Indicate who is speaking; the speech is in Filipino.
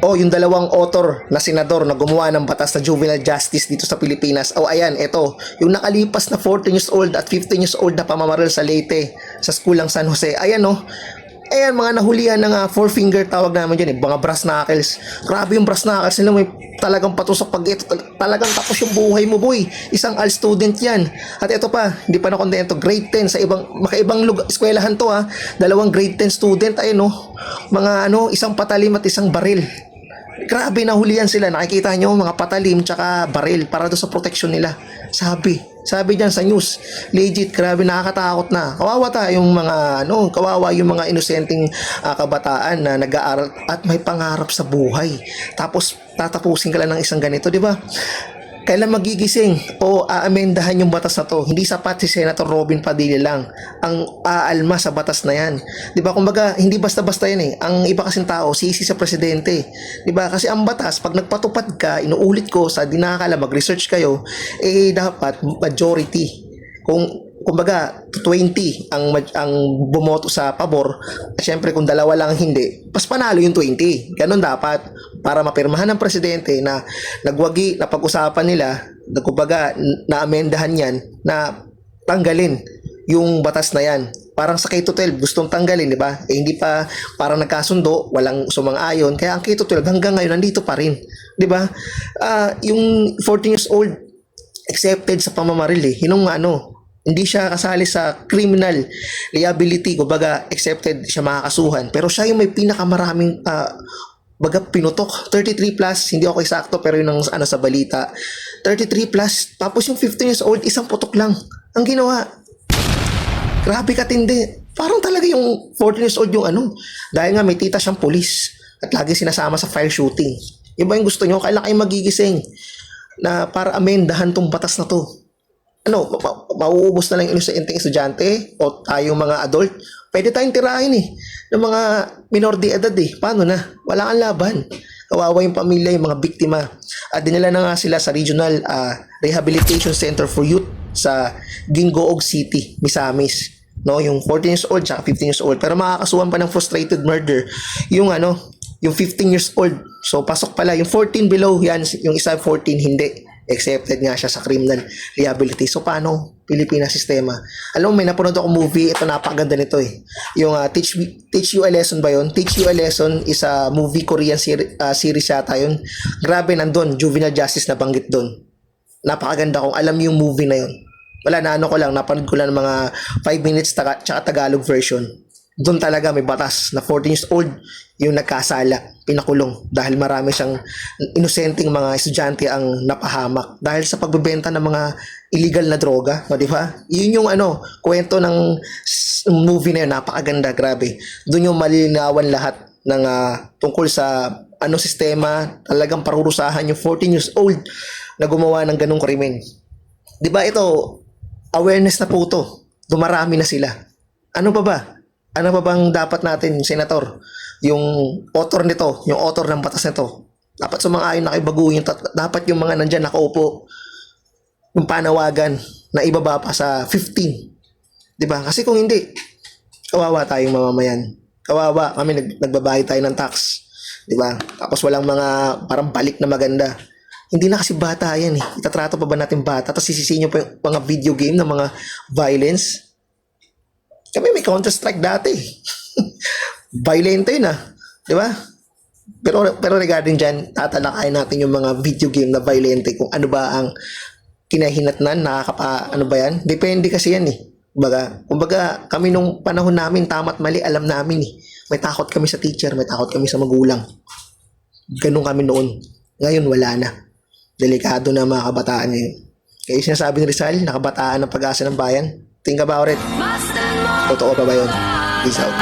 Speaker 1: O yung dalawang author na senador na gumawa ng batas na juvenile justice dito sa Pilipinas. O ayan, ito, yung nakalipas na 14 years old at 15 years old na pamamaril sa Leyte, sa schoolang San Jose. Ayan o, ayan mga nahulihan ng four finger tawag naman dyan mga brass knuckles. Grabe yung brass knuckles nila, may talagang patusok pag ito, talagang tapos yung buhay mo boy. Isang AL student yan. At ito pa, hindi pa nakontento, grade 10 sa makaibang eskwelahan to ha. Dalawang grade 10 student, ayun mga isang patalim at isang baril. Grabe nahulihan sila, nakikita nyo mga patalim tsaka baril para doon sa protection nila. Sabi diyan sa news, legit, grabe nakakatakot na. Kawawa yung mga inosenteng kabataan na nag-aaral at may pangarap sa buhay. Tapos tatapusin ka lang ng isang ganito, di ba? Kailan magigising o aamendahan yung batas na to? Hindi sapat si Senator Robin Padilla lang ang aalma sa batas na yan. 'Di ba? Kumbaga, hindi basta-basta yan eh. Ang iba kasing tao, sisi sa presidente. 'Di ba? Kasi ang batas, pag nagpatupad ka, inuulit ko sa dinakala, mag-research kayo, dapat majority. Kumbaga 20 ang bumoto sa pabor, at syempre kung dalawa lang hindi, pas panalo yung 20. Ganun dapat para mapirmahan ng presidente na nagwagi na pag-usapan nila, kumbaga na-amendahan yan na tanggalin yung batas na yan. Parang sa K-12 gustong tanggalin, di ba? Hindi pa parang nagkasundo, walang sumang-ayon, kaya ang K-12 hanggang ngayon nandito pa rin, di ba? Yung 14 years old accepted sa pamamaril hindi siya kasali sa criminal liability, kumbaga accepted siya makakasuhan, pero siya yung may pinakamaraming pinutok, 33 plus, hindi ako eksakto pero yun ang sa balita, 33 plus, tapos yung 15 years old, isang putok lang ang ginawa. Grabe katindi, parang talaga yung 14 years old yung dahil nga may tita siyang pulis at lagi sinasama sa fire shooting. Yung ba yung gusto nyo? Kailan kayo magigising na para amendahan tong batas na to? Mauubos na lang yung inosenteng estudyante o tayong mga adult? Pwede tayong tirahin ng mga minor de edad Paano na? Wala kang laban. Kawawa yung pamilya, yung mga biktima. At dinala na nga sila sa Regional Rehabilitation Center for Youth sa Gingoog City, Misamis. Yung 14 years old at 15 years old. Pero makakasuhan pa ng frustrated murder yung yung 15 years old. So pasok pala yung 14 below, yan yung isa 14 hindi. Accepted nga siya sa criminal liability. So paano Pilipinas sistema? Alam mo, may napanood ako movie, ito napakaganda nito yung Teach You a Lesson ba yun? Teach You a Lesson is a movie, Korean series yata yun. Grabe, nandun juvenile justice na banggit doon. Napakaganda kung alam yung movie na yun. Wala na ko lang, napanood ko lang ng mga 5 minutes tsaka Tagalog version. Doon talaga may batas na 14 years old yung nagkasala, pinakulong dahil marami siyang inosenteng mga estudyante ang napahamak dahil sa pagbebenta ng mga illegal na droga, di ba? Yun yung kwento ng movie na yun, napakaganda, grabe. Doon yung malinawan lahat ng tungkol sa sistema, talagang parurusahan yung 14 years old na gumawa ng ganung krimen. Di ba ito, awareness na po ito, dumarami na sila. Ano pa ba? Ano pa bang dapat natin, Senator? Yung author nito, yung author ng batas nito, dapat sumang-ayon na kay baguhin. Dapat yung mga nandyan nakaupo, yung panawagan na ibaba pa sa 15. Diba? Kasi kung hindi, kawawa tayong mamamayan. Kawawa, kami nagbabayad tayo ng tax. Diba? Tapos walang mga parang balik na maganda. Hindi na kasi bata yan Itatrato pa ba natin bata? Tapos sisisihin nyo pa yung mga video game ng mga violence. Kami may Counter-Strike dati. Violento yun di ba? Pero regarding dyan, tatalakayin natin yung mga video game na violente, kung ano ba ang kinahinatnan, ano ba yan? Depende kasi yan Kumbaga, kami nung panahon namin, tama't mali, alam namin May takot kami sa teacher, may takot kami sa magulang. Ganun kami noon. Ngayon, wala na. Delikado na mga kabataan ngayon. Kaya sinasabi ni Rizal, nakabataan ng pag-asa ng bayan. Think about it. Totoo pa ba yun? Peace out.